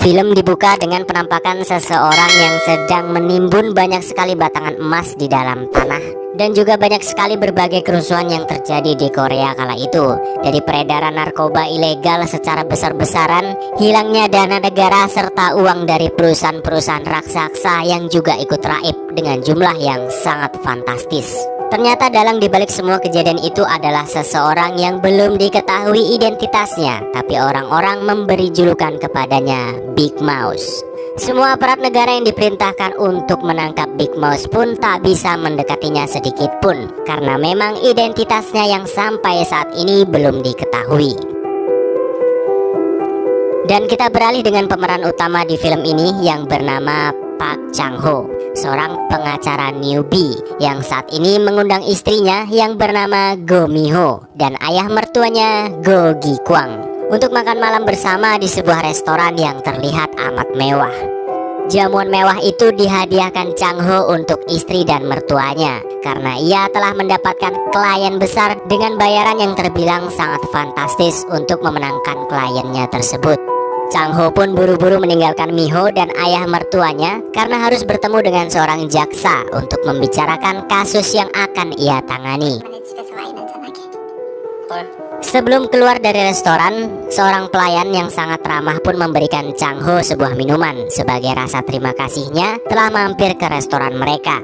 Film dibuka dengan penampakan seseorang yang sedang menimbun banyak sekali batangan emas di dalam tanah. Dan juga banyak sekali berbagai kerusuhan yang terjadi di Korea kala itu. Dari peredaran narkoba ilegal secara besar-besaran, hilangnya dana negara, serta uang dari perusahaan-perusahaan raksasa yang juga ikut raib dengan jumlah yang sangat fantastis. Ternyata dalang dibalik semua kejadian itu adalah seseorang yang belum diketahui identitasnya, tapi orang-orang memberi julukan kepadanya Big Mouse. Semua aparat negara yang diperintahkan untuk menangkap Big Mouse pun tak bisa mendekatinya sedikit pun, karena memang identitasnya yang sampai saat ini belum diketahui. Dan kita beralih dengan pemeran utama di film ini yang bernama Park Chang Ho, seorang pengacara newbie yang saat ini mengundang istrinya yang bernama Go Mi Ho dan ayah mertuanya Go Gi Kwang untuk makan malam bersama di sebuah restoran yang terlihat amat mewah. Jamuan mewah itu dihadiahkan Chang Ho untuk istri dan mertuanya karena ia telah mendapatkan klien besar dengan bayaran yang terbilang sangat fantastis untuk memenangkan kliennya tersebut. Chang Ho pun buru-buru meninggalkan Mi Ho dan ayah mertuanya karena harus bertemu dengan seorang jaksa untuk membicarakan kasus yang akan ia tangani. Sebelum keluar dari restoran, seorang pelayan yang sangat ramah pun memberikan Chang Ho sebuah minuman sebagai rasa terima kasihnya telah mampir ke restoran mereka.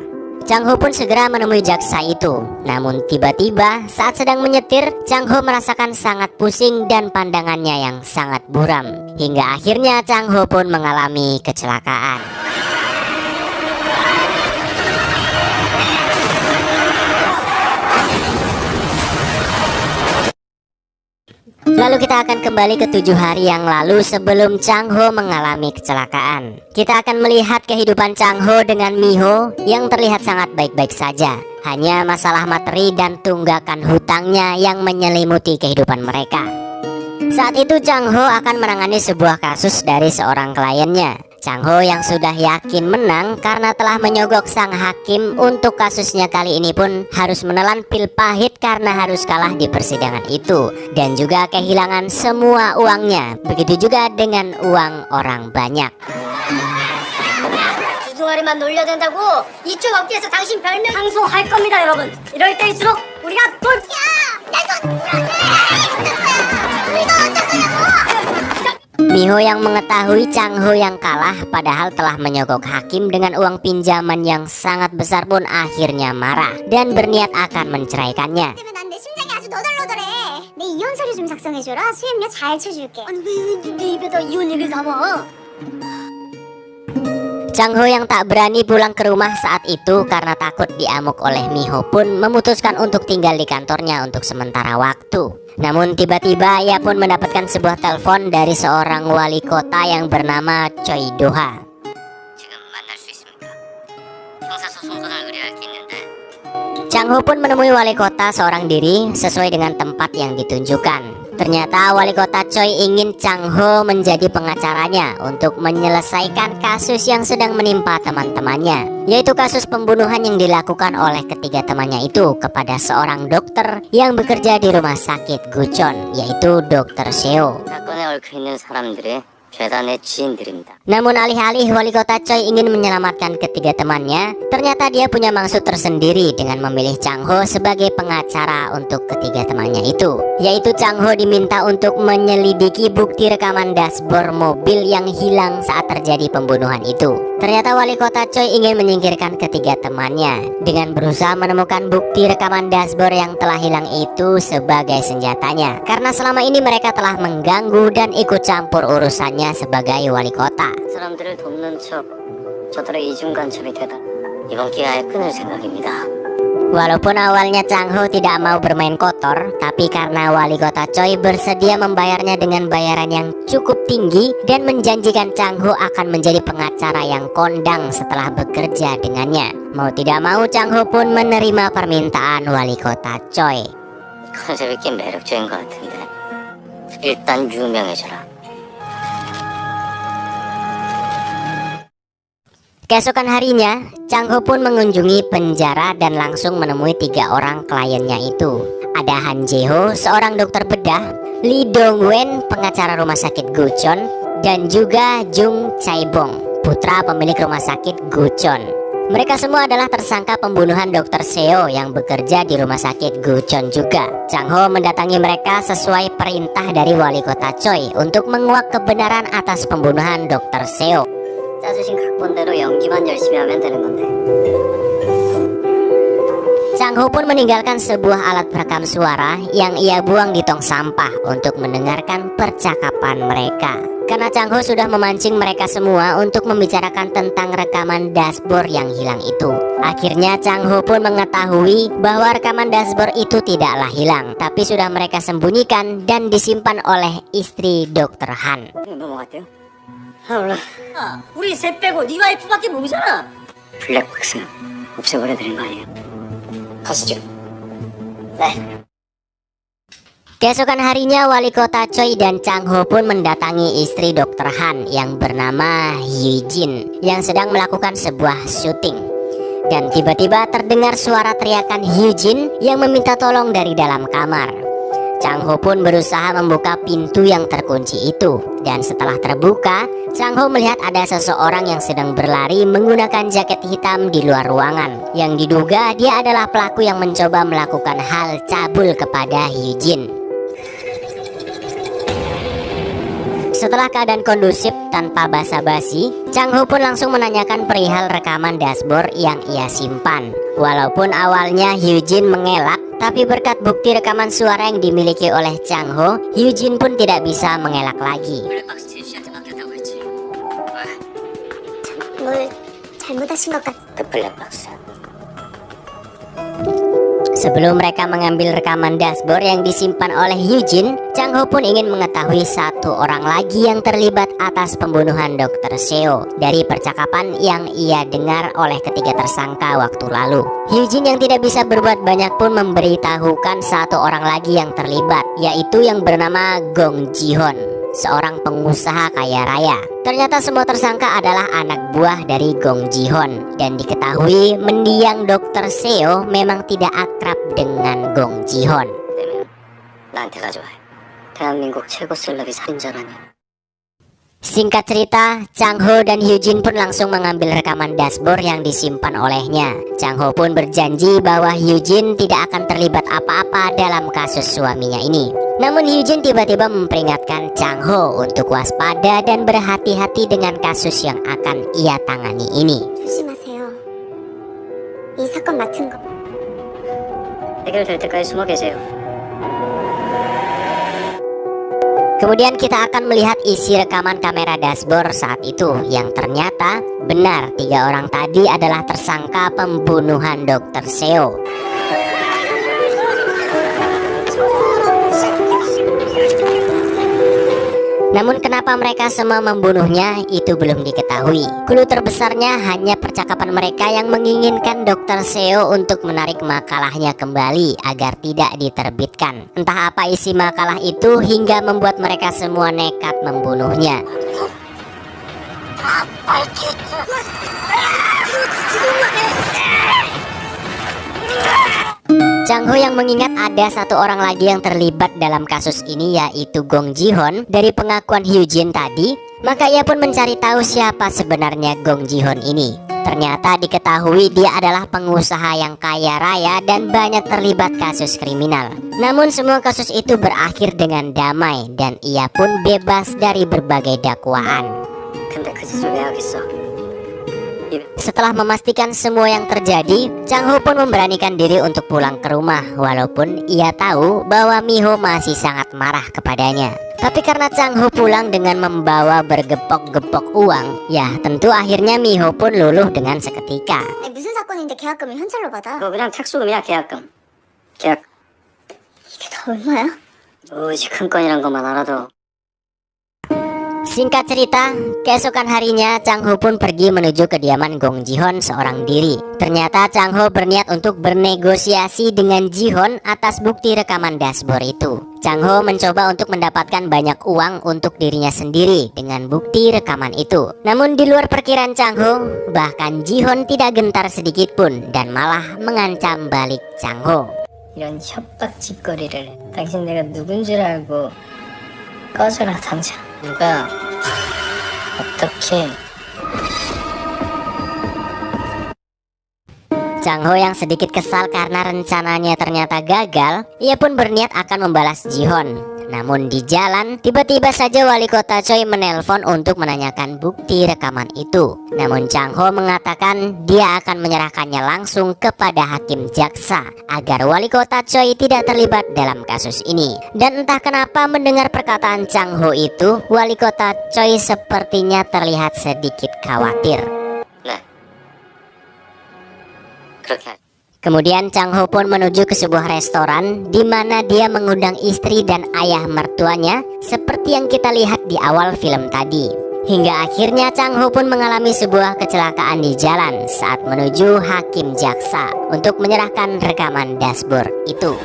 Chang Ho pun segera menemui jaksa itu. Namun tiba-tiba saat sedang menyetir, Chang Ho merasakan sangat pusing dan pandangannya yang sangat buram. Hingga akhirnya Chang Ho pun mengalami kecelakaan. Lalu kita akan kembali ke 7 hari yang lalu sebelum Chang Ho mengalami kecelakaan. Kita akan melihat kehidupan Chang Ho dengan Mi Ho yang terlihat sangat baik-baik saja. Hanya masalah materi dan tunggakan hutangnya yang menyelimuti kehidupan mereka. Saat itu Chang Ho akan menangani sebuah kasus dari seorang kliennya. Chang Ho yang sudah yakin menang karena telah menyogok sang hakim untuk kasusnya kali ini pun harus menelan pil pahit karena harus kalah di persidangan itu dan juga kehilangan semua uangnya. Begitu juga dengan uang orang banyak. 주둥아리만 놀려댄다고 이쪽 어깨에서 당신 별명 상소할 겁니다, 여러분. 이럴 때일수록 우리가 Mi Ho yang mengetahui Chang Ho yang kalah padahal telah menyogok hakim dengan uang pinjaman yang sangat besar pun akhirnya marah dan berniat akan menceraikannya. 난 내 심장이 아주 너덜너덜해. 내 이혼 서류 좀 작성해줘라. 수임료 잘 쳐줄게. 아니 왜 네 입에다 이혼 얘기를 담아? Chang Ho yang tak berani pulang ke rumah saat itu karena takut diamuk oleh Mi Ho pun memutuskan untuk tinggal di kantornya untuk sementara waktu. Namun tiba-tiba ia pun mendapatkan sebuah telepon dari seorang wali kota yang bernama Choi Do-ha. Chang Ho pun menemui wali kota seorang diri sesuai dengan tempat yang ditunjukkan. Ternyata wali kota Choi ingin Chang Ho menjadi pengacaranya untuk menyelesaikan kasus yang sedang menimpa teman-temannya, yaitu kasus pembunuhan yang dilakukan oleh ketiga temannya itu kepada seorang dokter yang bekerja di rumah sakit Guchon, yaitu Dr. Seo. Namun alih-alih wali kota Choi ingin menyelamatkan ketiga temannya, ternyata dia punya maksud tersendiri dengan memilih Chang Ho sebagai pengacara untuk ketiga temannya itu, yaitu Chang Ho diminta untuk menyelidiki bukti rekaman dashboard mobil yang hilang saat terjadi pembunuhan itu. Ternyata wali kota Choi ingin menyingkirkan ketiga temannya dengan berusaha menemukan bukti rekaman dashboard yang telah hilang itu sebagai senjatanya, karena selama ini mereka telah mengganggu dan ikut campur urusannya sebagai wali kota. 사람들을 돕는 척 저들의 이중간첩이 되다 이번 기회에 끊을 생각입니다. Walaupun awalnya Chang Ho tidak mau bermain kotor, tapi karena wali kota Choi bersedia membayarnya dengan bayaran yang cukup tinggi dan menjanjikan Chang Ho akan menjadi pengacara yang kondang setelah bekerja dengannya. Mau tidak mau Chang Ho pun menerima permintaan wali kota Choi. 컨셉이 꽤 매력적인 것 같은데 일단 유명해져라. Keesokan harinya, Chang Ho pun mengunjungi penjara dan langsung menemui 3 orang kliennya itu. Ada Han Jae Ho, seorang dokter bedah, Lee Dong Wen, pengacara rumah sakit Guchon, dan juga Jung Chaebong, putra pemilik rumah sakit Gucheon. Mereka semua adalah tersangka pembunuhan Dr. Seo yang bekerja di rumah sakit Gucheon juga. Chang Ho mendatangi mereka sesuai perintah dari wali kota Choi untuk menguak kebenaran atas pembunuhan Dr. Seo. 짜주신 각본대로 연기만 열심히 하면 되는 건데. Chang Ho pun meninggalkan sebuah alat perekam suara yang ia buang di tong sampah untuk mendengarkan percakapan mereka. Karena Chang Ho sudah memancing mereka semua untuk membicarakan tentang rekaman dashboard yang hilang itu. Akhirnya Chang Ho pun mengetahui bahwa rekaman dashboard itu tidaklah hilang, tapi sudah mereka sembunyikan dan disimpan oleh istri Dr. Han. 넘어갔대요? 몰라. 우리 셋 빼고 네 와이프밖에 모르잖아. 블랙박스 없애버려야 되는 거 아니에요? 가시죠. 네. Keesokan harinya wali kota Choi dan Chang Ho pun mendatangi istri Dr. Han yang bernama Hye Jin yang sedang melakukan sebuah syuting. Dan tiba-tiba terdengar suara teriakan Hye Jin yang meminta tolong dari dalam kamar. Chang Ho pun berusaha membuka pintu yang terkunci itu. Dan setelah terbuka, Chang Ho melihat ada seseorang yang sedang berlari menggunakan jaket hitam di luar ruangan. Yang diduga dia adalah pelaku yang mencoba melakukan hal cabul kepada Hye Jin. Setelah keadaan kondusif tanpa basa-basi, Chang Ho pun langsung menanyakan perihal rekaman dashboard yang ia simpan. Walaupun awalnya Hye Jin mengelak, tapi berkat bukti rekaman suara yang dimiliki oleh Chang Ho, Hye Jin pun tidak bisa mengelak lagi. 블랙박스 제주씨한테 맡겼다고 했지. 뭘 잘못하신 것 같아. 그 블랙박스. Sebelum mereka mengambil rekaman dashboard yang disimpan oleh Hye Jin, Chang Ho pun ingin mengetahui satu orang lagi yang terlibat atas pembunuhan Dr. Seo dari percakapan yang ia dengar oleh ketiga tersangka waktu lalu. Hye Jin yang tidak bisa berbuat banyak pun memberitahukan satu orang lagi yang terlibat, yaitu yang bernama Gong Ji-hon, seorang pengusaha kaya raya. Ternyata semua tersangka adalah anak buah dari Gong Ji-hon, dan diketahui mendiang Dr. Seo memang tidak akrab dengan Gong Ji-hon. 때문에 나한테 가져와. 대한민국 최고 셀럽이 살인자라니. Singkat cerita, Chang Ho dan Hye Jin pun langsung mengambil rekaman dashboard yang disimpan olehnya. Chang Ho pun berjanji bahwa Hye Jin tidak akan terlibat apa-apa dalam kasus suaminya ini. Namun Hye Jin tiba-tiba memperingatkan Chang Ho untuk waspada dan berhati-hati dengan kasus yang akan ia tangani ini. 조심하세요. 이 사건 맡은 거. 해결될 때까지 숨어 계세요. Kemudian kita akan melihat isi rekaman kamera dashboard saat itu, yang ternyata benar 3 orang tadi adalah tersangka pembunuhan Dr. Seo. Namun kenapa mereka semua membunuhnya itu belum diketahui. Clue terbesarnya hanya percakapan mereka yang menginginkan Dr. Seo untuk menarik makalahnya kembali agar tidak diterbitkan. Entah apa isi makalah itu hingga membuat mereka semua nekat membunuhnya. Chang Ho yang mengingat ada satu orang lagi yang terlibat dalam kasus ini, yaitu Gong Ji-hon dari pengakuan Hye Jin tadi, maka ia pun mencari tahu siapa sebenarnya Gong Ji-hon ini. Ternyata diketahui dia adalah pengusaha yang kaya raya dan banyak terlibat kasus kriminal. Namun semua kasus itu berakhir dengan damai dan ia pun bebas dari berbagai dakwaan. 근데 그 짓을 왜 하겠어? Setelah memastikan semua yang terjadi, Chang Ho pun memberanikan diri untuk pulang ke rumah, walaupun ia tahu bahwa Miho masih sangat marah kepadanya. Tapi karena Chang Ho pulang dengan membawa bergepok-gepok uang, ya tentu akhirnya Miho pun luluh dengan seketika. 아니, 무슨 사건인데 계약금을 현찰로 받아? 그거 그냥 착수금이야, 계약금. 계약. 이게 다 얼마야? 오지 큰 건이란 것만 알아도. Singkat cerita, keesokan harinya Chang Ho pun pergi menuju kediaman Gong Ji-hon seorang diri. Ternyata Chang Ho berniat untuk bernegosiasi dengan Ji-hon atas bukti rekaman dashboard itu. Chang Ho mencoba untuk mendapatkan banyak uang untuk dirinya sendiri dengan bukti rekaman itu. Namun di luar perkiraan Chang Ho, bahkan Ji-hon tidak gentar sedikit pun dan malah mengancam balik Chang Ho. 이런 협박짓거리를 당신 내가 누군 줄 알고 꺼져라 당장. 누가 어떻게? Chang Ho yang sedikit kesal karena rencananya ternyata gagal, ia pun berniat akan membalas Ji-hon. Namun di jalan, tiba-tiba saja wali kota Choi menelpon untuk menanyakan bukti rekaman itu. Namun Chang Ho mengatakan dia akan menyerahkannya langsung kepada hakim jaksa agar wali kota Choi tidak terlibat dalam kasus ini. Dan entah kenapa mendengar perkataan Chang Ho itu, wali kota Choi sepertinya terlihat sedikit khawatir. 네. 그렇게. Kemudian Chang Ho pun menuju ke sebuah restoran di mana dia mengundang istri dan ayah mertuanya seperti yang kita lihat di awal film tadi. Hingga akhirnya Chang Ho pun mengalami sebuah kecelakaan di jalan saat menuju hakim jaksa untuk menyerahkan rekaman dashboard itu.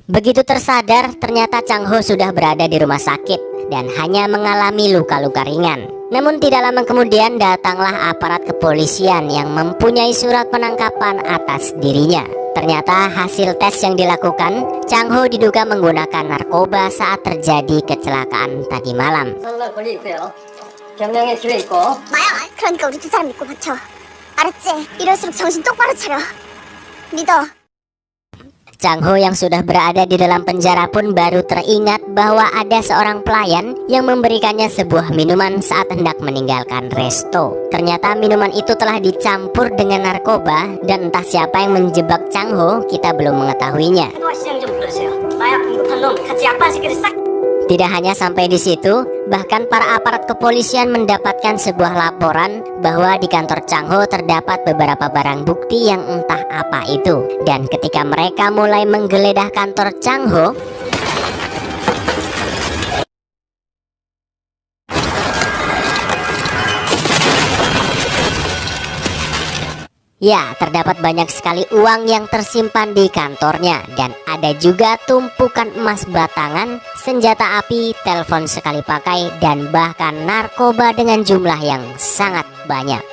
Begitu tersadar, ternyata Chang Ho sudah berada di rumah sakit dan hanya mengalami luka-luka ringan. Namun tidak lama kemudian datanglah aparat kepolisian yang mempunyai surat penangkapan atas dirinya. Ternyata hasil tes yang dilakukan, Chang Ho diduga menggunakan narkoba saat terjadi kecelakaan tadi malam. 선발 권리 있고요. 경량의 기회 있고. 마야, 그러니까 우리 두 사람 믿고 버텨. 알았지? 이럴수록 정신 똑바로 차려. 믿어. Chang Ho yang sudah berada di dalam penjara pun baru teringat bahwa ada seorang pelayan yang memberikannya sebuah minuman saat hendak meninggalkan resto. Ternyata minuman itu telah dicampur dengan narkoba dan entah siapa yang menjebak Chang Ho, kita belum mengetahuinya. 한화 시장 좀 불러주세요. 마약 공급한 놈 같이 약반 새끼들 싹. Tidak hanya sampai di situ, bahkan para aparat kepolisian mendapatkan sebuah laporan bahwa di kantor Chang Ho terdapat beberapa barang bukti yang entah apa itu. Dan ketika mereka mulai menggeledah kantor Chang Ho, ya, terdapat banyak sekali uang yang tersimpan di kantornya dan ada juga tumpukan emas batangan, senjata api, telepon sekali pakai, dan bahkan narkoba dengan jumlah yang sangat banyak.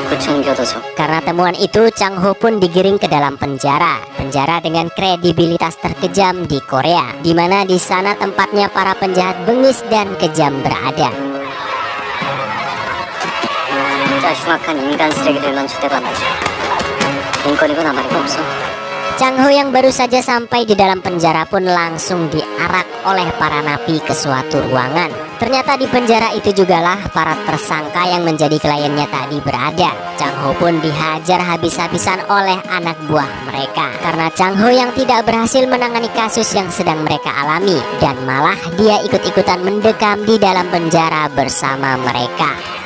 구청교도소. Karena temuan itu, Chang Ho pun digiring ke dalam penjara. Penjara dengan kredibilitas terkejam di Korea, di mana di sana tempatnya para penjahat bengis dan kejam berada. 진짜 흉악한 인간 쓰레기들만 주대받는 인권이거나 말이고 없어. Chang Ho yang baru saja sampai di dalam penjara pun langsung diarak oleh para napi ke suatu ruangan. Ternyata di penjara itu jugalah para tersangka yang menjadi kliennya tadi berada. Chang Ho pun dihajar habis-habisan oleh anak buah mereka karena Chang Ho yang tidak berhasil menangani kasus yang sedang mereka alami, dan malah dia ikut-ikutan mendekam di dalam penjara bersama mereka.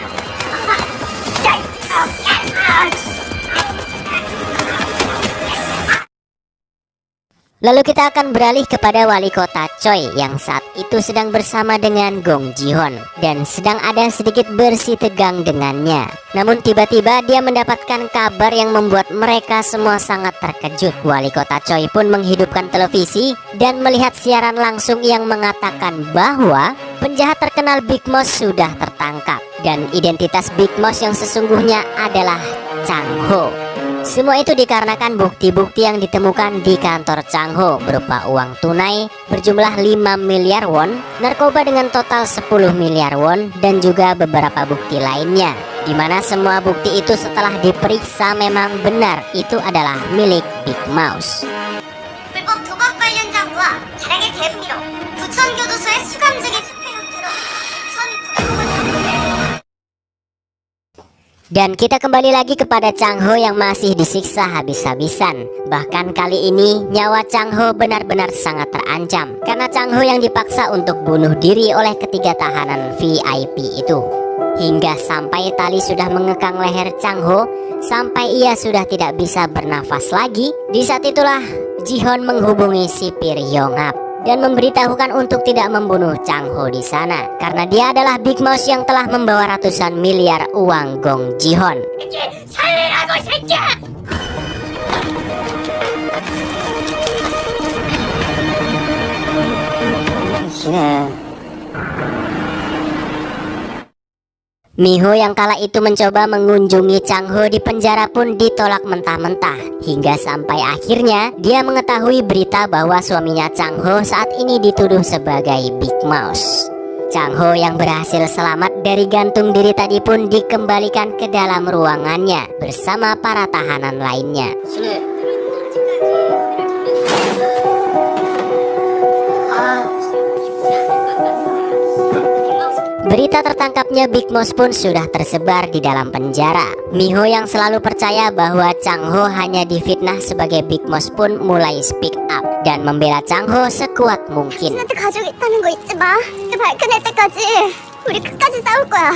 Lalu kita akan beralih kepada wali kota Choi yang saat itu sedang bersama dengan Gong Ji-hon dan sedang ada sedikit bersih tegang dengannya. Namun tiba-tiba dia mendapatkan kabar yang membuat mereka semua sangat terkejut. Wali kota Choi pun menghidupkan televisi dan melihat siaran langsung yang mengatakan bahwa penjahat terkenal Big Mouse sudah tertangkap dan identitas Big Mouse yang sesungguhnya adalah Chang Ho. Semua itu dikarenakan bukti-bukti yang ditemukan di kantor Chang Ho berupa uang tunai berjumlah 5 miliar won, narkoba dengan total 10 miliar won, dan juga beberapa bukti lainnya. Di mana semua bukti itu setelah diperiksa memang benar itu adalah milik Big Mouse. 불법 도박 관련자와 차량의 개부기록, 부천교도소의 수감증의 집행 형태로 1,900만 Dan kita kembali lagi kepada Chang Ho yang masih disiksa habis-habisan. Bahkan kali ini nyawa Chang Ho benar-benar sangat terancam karena Chang Ho yang dipaksa untuk bunuh diri oleh ketiga tahanan VIP itu. Hingga sampai tali sudah mengekang leher Chang Ho sampai ia sudah tidak bisa bernafas lagi. Di saat itulah Ji-hon menghubungi sipir Yong-hap dan memberitahukan untuk tidak membunuh Chang Ho di sana karena dia adalah Big Mouse yang telah membawa ratusan miliar uang Gong Ji-hon. 살리라고 새끼야! 기네. Miho yang kala itu mencoba mengunjungi Chang Ho di penjara pun ditolak mentah-mentah, hingga sampai akhirnya dia mengetahui berita bahwa suaminya Chang Ho saat ini dituduh sebagai Big Mouse. Chang Ho yang berhasil selamat dari gantung diri tadi pun dikembalikan ke dalam ruangannya bersama para tahanan lainnya. Berita tertangkapnya Big Mouse pun sudah tersebar di dalam penjara. Miho yang selalu percaya bahwa Chang Ho hanya difitnah sebagai Big Mouse pun mulai speak up dan membela Chang Ho sekuat mungkin. 나한테 가족 있다는 거 잊지 마. 진짜 밝혀낼 때까지 우리 끝까지 싸울 거야.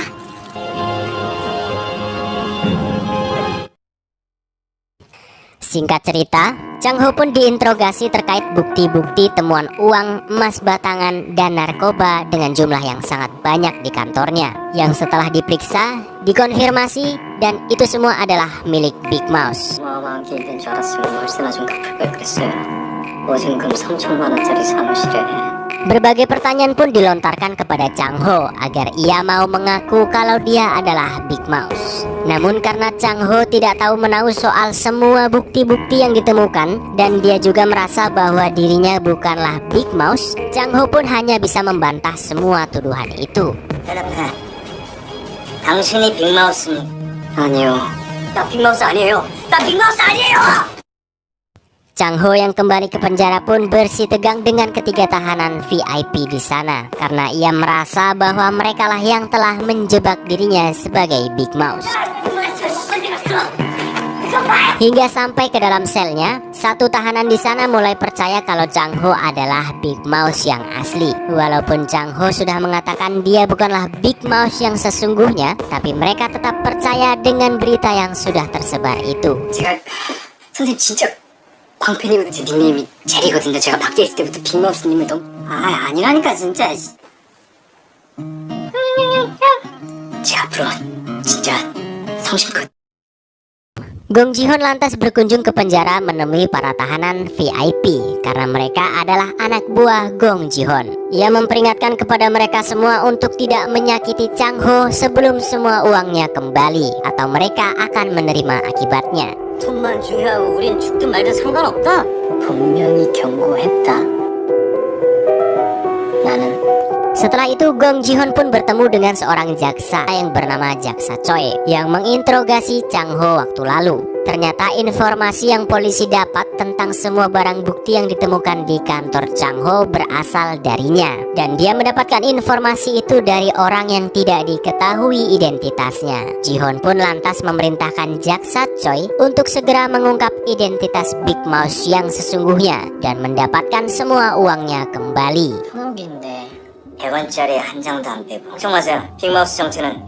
Singkat cerita, Chang Ho pun diinterogasi terkait bukti-bukti temuan uang, emas batangan, dan narkoba dengan jumlah yang sangat banyak di kantornya. Yang setelah diperiksa, dikonfirmasi, dan itu semua adalah milik Big Mouse. 어마어마한 게 있는 줄 알았으면 월세나 좀 갚을 걸 그랬어요. 보증금 3천만 원짜리 사무실에. Berbagai pertanyaan pun dilontarkan kepada Chang Ho agar ia mau mengaku kalau dia adalah Big Mouse. Namun karena Chang Ho tidak tahu menahu soal semua bukti-bukti yang ditemukan dan dia juga merasa bahwa dirinya bukanlah Big Mouse, Chang Ho pun hanya bisa membantah semua tuduhan itu. 대답해. 당신이 빅마우스니? 아니요. 나 빅마우스 아니에요. 나 빅마우스 아니에요. Chang Ho yang kembali ke penjara pun bersitegang dengan ketiga tahanan VIP di sana karena ia merasa bahwa merekalah yang telah menjebak dirinya sebagai Big Mouse. Hingga sampai ke dalam selnya, satu tahanan di sana mulai percaya kalau Chang Ho adalah Big Mouse yang asli. Walaupun Chang Ho sudah mengatakan dia bukanlah Big Mouse yang sesungguhnya, tapi mereka tetap percaya dengan berita yang sudah tersebar itu. 제가 선생님 진짜 광팬이거든요. 제 닉네임이 제리거든요. 제가 밖에 있을 때부터 빅마우스님을 너무 아니라니까 진짜. 제가 앞으로 진짜 성심껏. Gong Ji-hoon lantas berkunjung ke penjara menemui para tahanan VIP karena mereka adalah anak buah Gong Ji-hoon. Ia memperingatkan kepada mereka semua untuk tidak menyakiti Chang Ho sebelum semua uangnya kembali atau mereka akan menerima akibatnya. 돈만 중요하고 우린 죽든 말든 상관없다. 분명히 경고했다. 나는 Setelah itu Gong Ji-hoon pun bertemu dengan seorang jaksa yang bernama Jaksa Choi yang menginterogasi Chang Ho waktu lalu. Ternyata informasi yang polisi dapat tentang semua barang bukti yang ditemukan di kantor Chang Ho berasal darinya. Dan dia mendapatkan informasi itu dari orang yang tidak diketahui identitasnya. Ji-hoon pun lantas memerintahkan Jaksa Choi untuk segera mengungkap identitas Big Mouse yang sesungguhnya dan mendapatkan semua uangnya kembali. 10억인데 100원짜리 한 장도 안 빼고 걱정 마세요. 빅마우스 정체는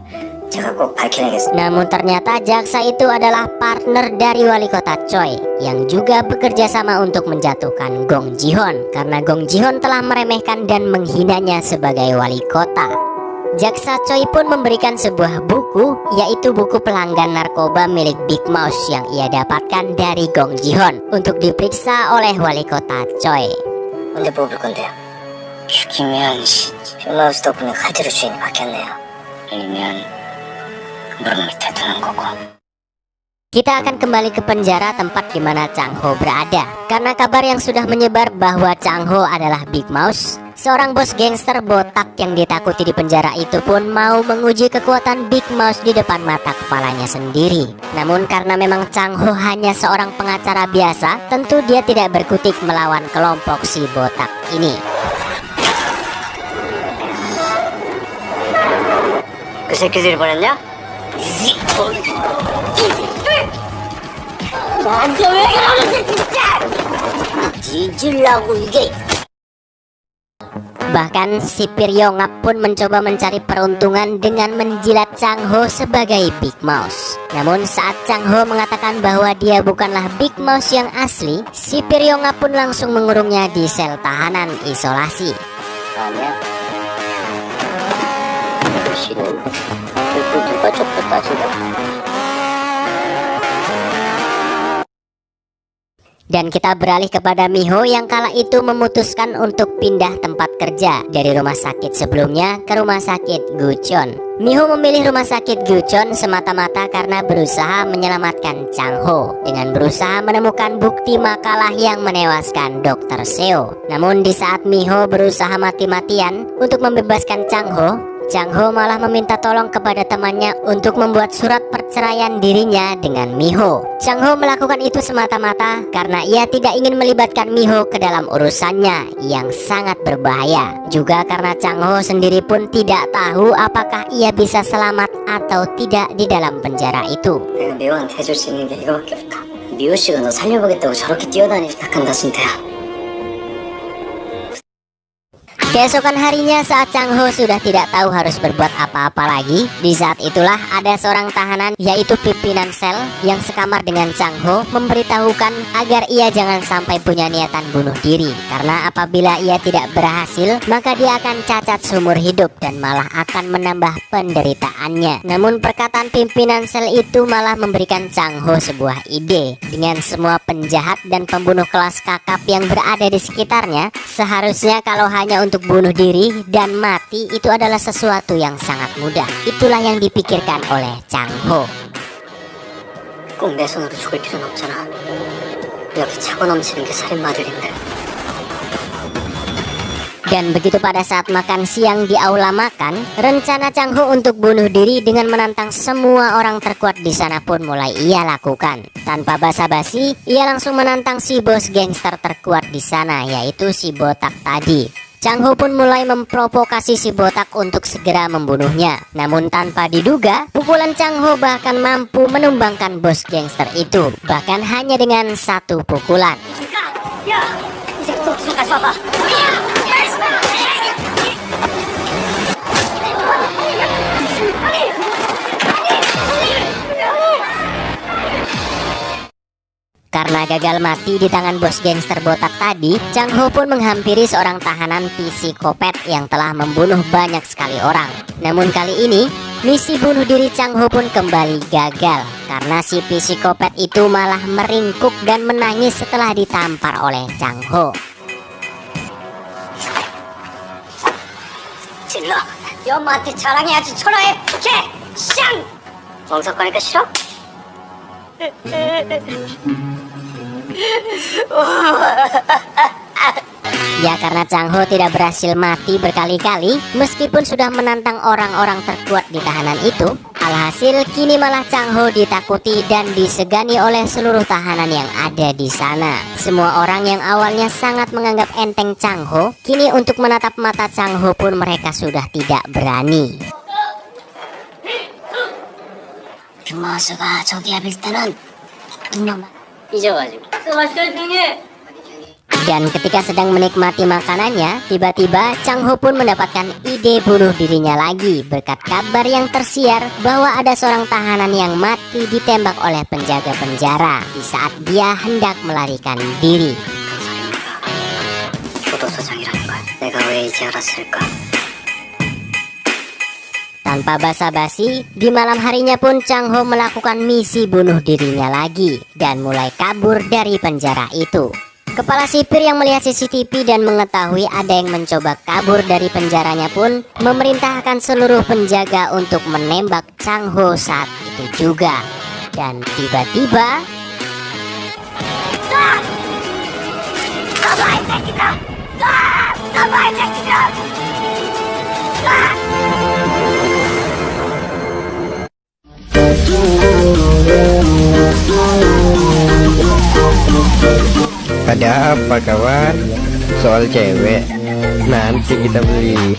제가 꼭 밝혀내겠습니다. Namun ternyata jaksa itu adalah partner dari wali kota Choi yang juga bekerja sama untuk menjatuhkan Gong Ji-hoon karena Gong Ji-hoon telah meremehkan dan menghinanya sebagai wali kota. Jaksa Choi pun memberikan sebuah buku, yaitu buku pelanggan narkoba milik Big Mouse yang ia dapatkan dari Gong Ji-hoon untuk diperiksa oleh wali kota Choi. 언제 뽑을 건데요? 죽이면 빅마우스 덕분에 칼제로 주인이 바뀌었네요. 아니면 무릎 밑에 두는 거고. Kita akan kembali ke penjara tempat di mana Chang Ho berada. Karena kabar yang sudah menyebar bahwa Chang Ho adalah Big Mouse, seorang bos gangster botak yang ditakuti di penjara itu pun mau menguji kekuatan Big Mouse di depan mata kepalanya sendiri. Namun karena memang Chang Ho hanya seorang pengacara biasa, tentu dia tidak berkutik melawan kelompok si botak ini. 그 새끼들이 보냈냐? 나한테 왜 그러는데 진짜! 뒤질라고 이게. Bahkan sipir Yongap pun mencoba mencari peruntungan dengan menjilat Chang Ho sebagai Big Mouse. Namun saat Chang Ho mengatakan bahwa dia bukanlah Big Mouse yang asli, sipir Yongap pun langsung mengurungnya di sel tahanan isolasi. 아니야. 싫어. 그리고 누가 쫓겨까지가. Dan kita beralih kepada Miho yang kala itu memutuskan untuk pindah tempat kerja dari rumah sakit sebelumnya ke rumah sakit Gucheon. Miho memilih rumah sakit Gucheon semata-mata karena berusaha menyelamatkan Chang Ho dengan berusaha menemukan bukti makalah yang menewaskan Dr. Seo. Namun di saat Miho berusaha mati-matian untuk membebaskan Chang Ho malah meminta tolong kepada temannya untuk membuat surat perceraian dirinya dengan Miho. Chang Ho melakukan itu semata-mata karena ia tidak ingin melibatkan Miho ke dalam urusannya yang sangat berbahaya. Juga karena Chang Ho sendiri pun tidak tahu apakah ia bisa selamat atau tidak di dalam penjara itu. 내가 미호한테 해줄 수 있는 게 이거밖에 없다. 미호 씨가 너 살려보겠다고 저렇게 뛰어다니지 takkan Sintea. Keesokan harinya saat Chang Ho sudah tidak tahu harus berbuat apa-apa lagi, di saat itulah ada seorang tahanan yaitu pimpinan sel yang sekamar dengan Chang Ho memberitahukan agar ia jangan sampai punya niatan bunuh diri, karena apabila ia tidak berhasil maka dia akan cacat seumur hidup dan malah akan menambah penderitaannya. Namun perkataan pimpinan sel itu malah memberikan Chang Ho sebuah ide. Dengan semua penjahat dan pembunuh kelas kakap yang berada di sekitarnya, seharusnya kalau hanya untuk bunuh diri dan mati itu adalah sesuatu yang sangat mudah. Itulah yang dipikirkan oleh Chang Ho. 꼭 내 손으로 죽을 필요는 없잖아. 여기 차고 넘치는 게 살인마들인데. Dan begitu pada saat makan siang di aula makan, rencana Chang Ho untuk bunuh diri dengan menantang semua orang terkuat di sana pun mulai ia lakukan. Tanpa basa-basi, ia langsung menantang si bos gangster terkuat di sana, yaitu si botak tadi. Chang Ho pun mulai memprovokasi si botak untuk segera membunuhnya. Namun tanpa diduga, pukulan Chang Ho bahkan mampu menumbangkan bos gangster itu, bahkan hanya dengan satu pukulan. 야! 이제 또 들어가서 와봐. Karena gagal mati di tangan bos gangster botak tadi, Chang Ho pun menghampiri seorang tahanan psikopat yang telah membunuh banyak sekali orang. Namun kali ini, misi bunuh diri Chang Ho pun kembali gagal karena si psikopat itu malah meringkuk dan menangis setelah ditampar oleh Chang Ho. 질러! 이 엄마한테 자랑해야지 초라해! 개! 샹! 멍석 거니까 싫어? Ya karena Chang Ho tidak berhasil mati berkali-kali meskipun sudah menantang orang-orang terkuat di tahanan itu, alhasil kini malah Chang Ho ditakuti dan disegani oleh seluruh tahanan yang ada di sana. Semua orang yang awalnya sangat menganggap enteng Chang Ho, kini untuk menatap mata Chang Ho pun mereka sudah tidak berani. 빅마우스가 저기야 빌 때는 눈만 삐져가지고 맛있게 생해! Dan ketika sedang menikmati makanannya, tiba-tiba Chang Ho pun mendapatkan ide bunuh dirinya lagi berkat kabar yang tersiar bahwa ada seorang tahanan yang mati ditembak oleh penjaga penjara di saat dia hendak melarikan diri. 교도소장이라는 걸 내가 왜 이제 알았을까? Tanpa basa-basi, di malam harinya pun Chang Ho melakukan misi bunuh dirinya lagi dan mulai kabur dari penjara itu. Kepala sipir yang melihat CCTV dan mengetahui ada yang mencoba kabur dari penjaranya pun memerintahkan seluruh penjaga untuk menembak Chang Ho saat itu juga. Dan tiba-tiba Ada apa kawan? Soal cewek, nanti kita beli.